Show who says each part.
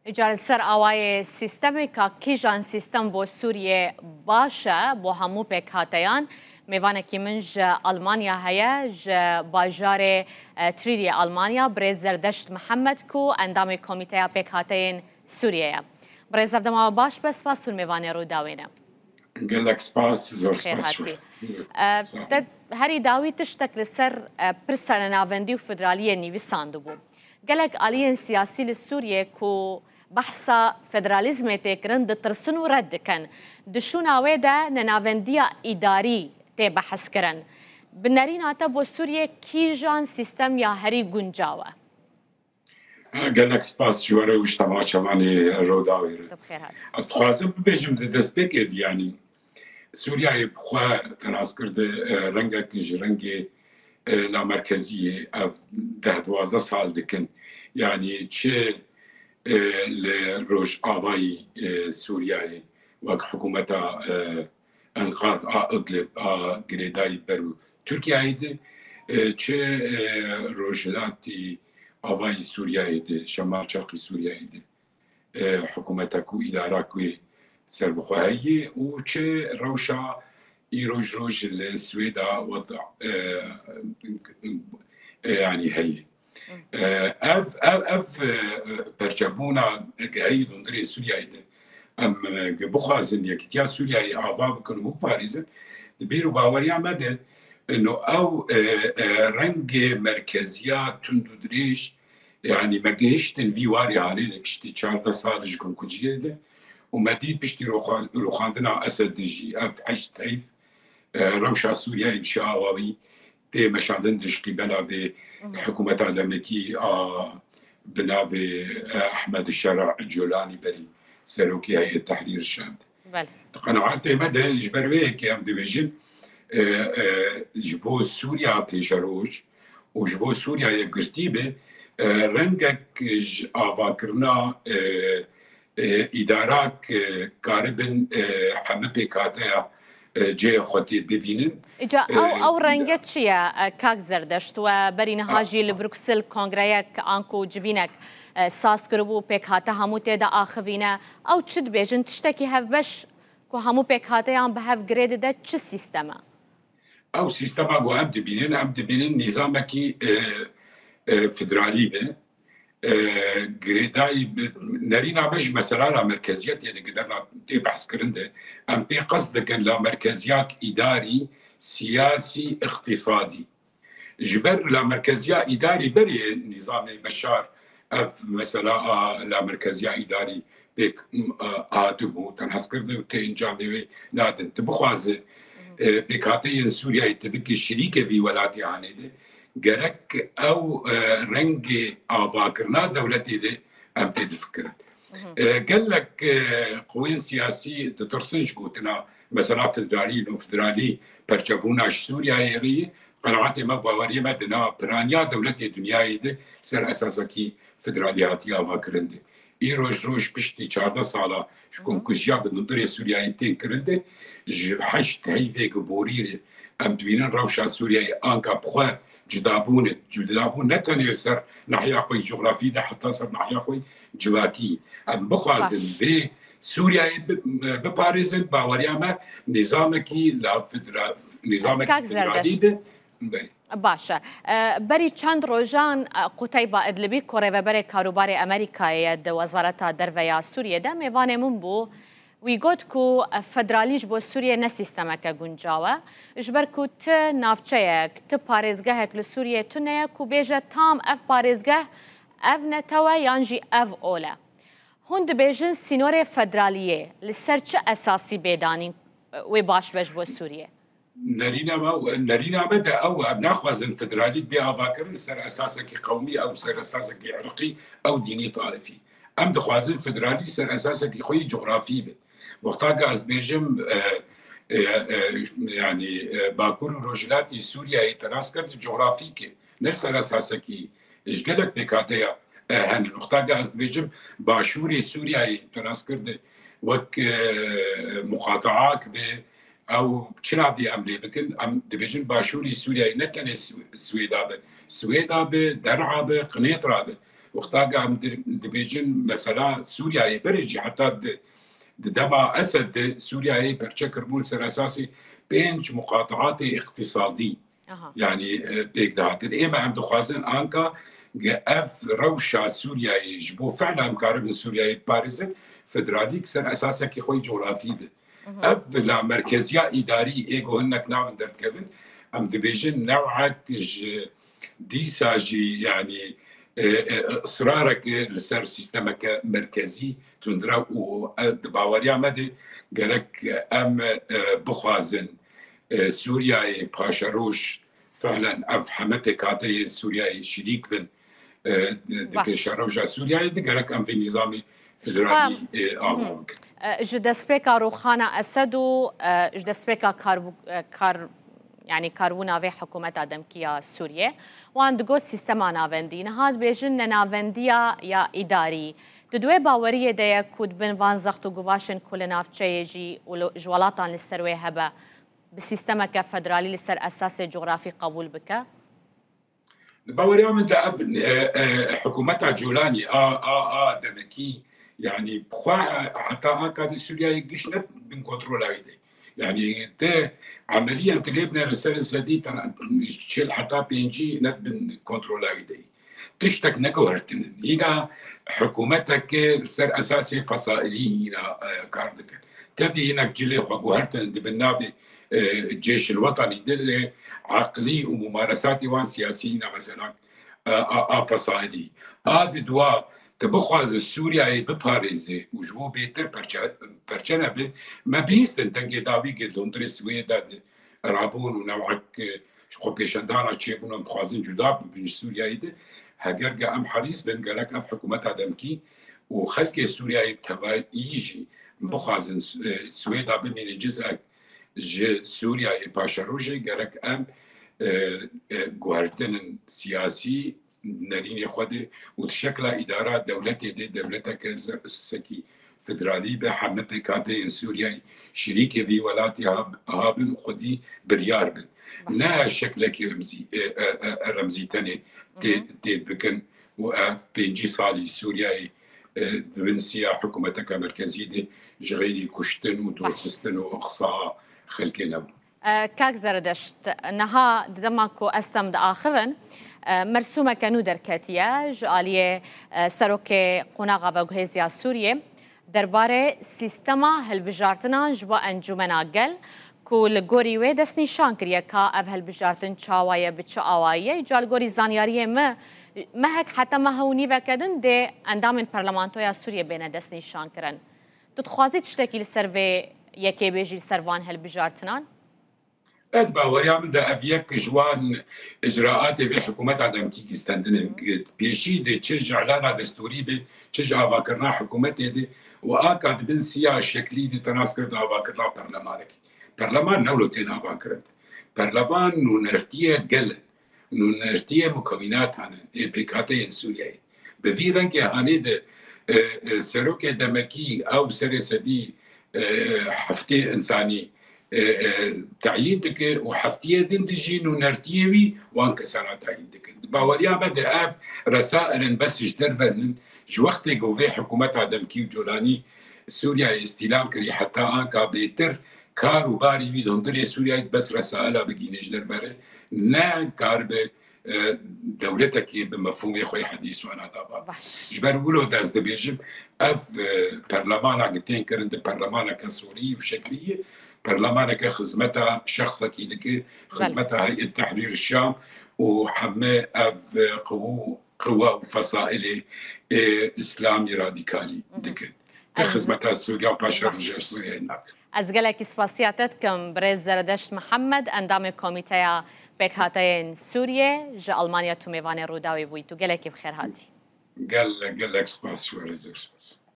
Speaker 1: إجال سر آوای سیستمی که کیجان سیستم بو سوریه باشه بو همو پک هاتیان میوانه که منج آلمانیا هیا ج باجار تریری آلمانیا برز زردشت محمد کو اندام کمیته پک هاتین سوریه برز افدما باش بس فاسون میوانه رو داوینه
Speaker 2: گلک سپاس زور
Speaker 1: سپاس هری داوی تشتک لسر پرسنه ناوندی و فدرالی نیویساندو بو گلک آلیین سیاسی لسوریه کو بحثا فدرالیزم تکرن دترسن و رد کن دشون آویده نناوندی اداری تی بحث کرن بنارین آتا بو سوریه کیجان سیستم یا هری گنجاوه
Speaker 2: گلک سپاس جواره وشتما چمانی رو داویره از خوازم ببیجم دست بکد یعنی سوریه بخواه تناس کرده رنگه کج رنگه لامرکزیه 10-12 سال دکن یعنی چه لروش آوای سوریه وک حکومت انقاذ ادلب گریدای برو ترکیه ایده چه روشلاتی آوای سوریه ایده شمال شرقی سوریه ایده حکومت کو اداره کوی سربخواهی و چه روشا روش السويدا وضع يعني هي اف برجبونا جاي دندري سوريا ايده ام بخازن يكتيا سوريا عباب كانوا مو باريزن بيرو باوريا مدى انه او رنج مركزيات تندريش يعني ما جيشتن في واري عليه كشتي شارطه صالح كون كوجيده ومديد بشتي روخاندنا اسد جي اف حشت هيف روشا سوريا بشاواوي تي مشاندن دشقي بنافي حكومة عالمكي بنافي احمد الشرع الجولاني بري سروكي هي التحرير الشام قناعات مدى يجبر كي ام ديفيجن جبو سوريا بيشاروش وجبو سوريا يقرتيبه رنگك آواكرنا ادارات كاربن حمى بيكاتيا جای خودی ببینن
Speaker 1: اجا او رنگت چیه کاک زردشت و برین هاجی لبروکسل کنگره آنکو جوینک ساس کربو پیک هاته همو تیدا آخوینه او چد بیجن تشتکی هف بش که همو پیک هاته هم به هف گرید ده چه سیستمه؟
Speaker 2: او سیستمه گو هم دبینن نظامکی فدرالی به گریدای نرینا بج مثلا لا مرکزیت یعنی قدرنا تی بحث کرنده ام بی قصد کن لا مرکزیت اداری سیاسی اقتصادی جبر لا مرکزیت اداری بری نظام بشار اف مثلا لا مرکزیت اداری بک آتبو تنحس کرده و تی انجام دیوی نادن تبخوازه بکاته سوریه تبکی شریک وی ولاتی آنیده جرك او رنج افاكرنا دولتي دي ام تفكر قال لك قوين سياسي تترسنش قوتنا مثلا فدرالي برشبونا سوريا يغي قناعتي ما باوري مدنا برانيا دولتي دنيا دي سر اساسكي فدرالياتي افاكرندي روش بشتي 14 ساله شكون كوجيا بندري سوريا يتين كرندي حشت هيدي قبوريري ام دوينن روشا سوريا انكا بخوا جدابون نتنه سر ناحية خوي جغرافي ده حتى سر ناحية خوي جواتي ام بخوازن به سوريا بباريزن باوريا ما نظامكي لا فدرال نظامك فدرالي ده
Speaker 1: باشه بری چند روزان قتيبة ادلبی کوره بری کاروبار امریکایی د وزارت درویا سوریه ده میوانه من بو ويقول كو فدراليج بو سوريا نسيستمك گنجاوه اجبر كو ت نافچيك ت باريزگهك لسوريا تنيا كو بيجا تام اف باريزگه اف نتوا يانجي اف اولا هند بيجن سينور فدراليه لسر چه اساسي بيدانين وي باش بج بو سوريا
Speaker 2: نرينا بدا او ناخذ فدراليت بها فاكر سر اساسك قومي او سر اساسك عرقي او ديني طائفي ام دخوازن فدرالي سر اساسك خوي جغرافي به وقتا از بيجم يعني باكور روجلاتي سوريا يتراس كرد جغرافيك نفس اساسكي ايش قالك بكاتيا هن وقتا از بيجم باشوري سوريا يتراس كرد وك مقاطعات به او چنابدي امري بكن ام دبيجن باشوري سوريا نتن سويدا به درعا به قنيطرا به وقتا قام دبيجن مثلا سوريا بريجي حتى دما اسد سوريا برشكر بول سر اساسي بينج مقاطعات اقتصادي يعني بيك دهات اما عم دخوازن انكا اف روشا سوريا يجبو فعلا مقارب سوريا باريزن فدراليك سر اساسا كي خوي جغرافي ده اف لا مركزيه اداري ايجو هنك ناو درت كيفن ام دبيجن نوعك ديساجي يعني اصرارك لسر سيستمك مركزي تندرا و باوريا مدي قالك ام بخوازن سوريا باشروش فعلا اف حمتك عطي سوريا شريك بن باشروش سوريا قالك ام في نظامي فدرالي اعمامك
Speaker 1: جدسبيكا روخانا اسدو جدسبيكا يعني كاربونا في حكومة دمكية سوريا وعند سيستما نافندين هاد بيجن نافنديا يا إداري تدوي باورية ديا كود بن فان زختو قواشن كل ناف يجي وجوالاتان للسروي هبا بسيستما كفدرالي للسر أساسي جغرافي قبول بك
Speaker 2: باورية من دا حكومتها جولاني دمكي يعني بخوا حتى هكا سوريا يقشنت بن كنترول هيدي يعني انت عمليا تليبنا رسالة سديد تشيل حتى بينجي نت بن كنترول هيدي تشتك نكوهرتن هنا حكومتك سر اساسي فصائلي هنا كاردك تبي هناك جلي وهرتن بالنابي الجيش الوطني دل عقلي وممارسات وان سياسيين مثلا فصائلي دوا تبخواز سوريا بباريزي وجو بيتر برشنا به ما بيستن تنجي داوي قدون درس ويدا رابون ونوعك خو بيشندانا تشيبون بخوازين جدا بين سوريا يده هاجرجا ام حريص بن قالك اف حكومتها دمكي وخلك سوريا يبتغى يجي بخوازن سويدا بمن جزء سوريا باشروجي قالك ام جوهرتن سياسي نرين خودي وتشكل إدارة دولتي دي دولتك سكي فدرالي بحمد كاتي سوريا شريكي في ولاتي هابن خدي بريار بن نا شكلك رمزي تاني تي بكن وقف بينجي صالي سوريا دبنسيا حكومتك مركزي دي جغيلي كشتن ودورخستن وإقصاء خلقنا
Speaker 1: كاك زردشت نها دماكو أستم دآخرن مرسومة كانو دركاتياج آلية سروكي قناغا وجهزيا سوريا درباره سيستما هالبجارتنا جوا انجمنا قل كل جوري ودسني شانكريا كا أف هالبجارتن شاوايا بتشاوايا جال جوري زانيارية ما هيك حتى ما هوني وكدن دي اندام برلمانتويا سوريا بين دسني شانكرن تتخوازي تشتكي للسيرفي يكي بيجي السيرفان هالبجارتنا
Speaker 2: باوريا من دا افيك جوان اجراءات في حكومات عدم كي استندن بيشي دي تشج اعلان دستوري بي تشج افاكرنا حكومتي دي واكاد بن سيا شكلي دي تناسكر دا افاكرنا برلمانك برلمان نولتين افاكرت برلمان نرتيه قل نرتيه مكونات عن بكاتين سوريا بفيرن كي هاني دي سروك دمكي او سرسدي حفتي انساني تعييدك وحفتيه دندجين ونرتيوي وانك سنة تعييدك باوريا بدا اف رسائل بس جدرفن جوختي جوفي حكومت عدم كيو جولاني سوريا استلام كري حتى انكا بيتر كارو باري بي دندري سوريا بس رسائل بقين جدرفن نا كارب دولتك بمفهوم خوي حديث وانا دابا جبر ولو داز دبيجم اف برلمان عقتين كرند برلمان كسوري وشكليه برلمانك خدمتها شخصك يدك خدمتها هيئة تحرير الشام وحماة قوى وفصائل إسلامي راديكالي دك خدمتها سوريا وباشا رجال سوريا هناك
Speaker 1: أزقلك سباسياتتكم بريز زردشت محمد أندام كوميتيا بكهاتين سوريا جا ألمانيا توميفاني روداوي بويتو قلك بخير هاتي
Speaker 2: قال لك سباس شو رزق سباس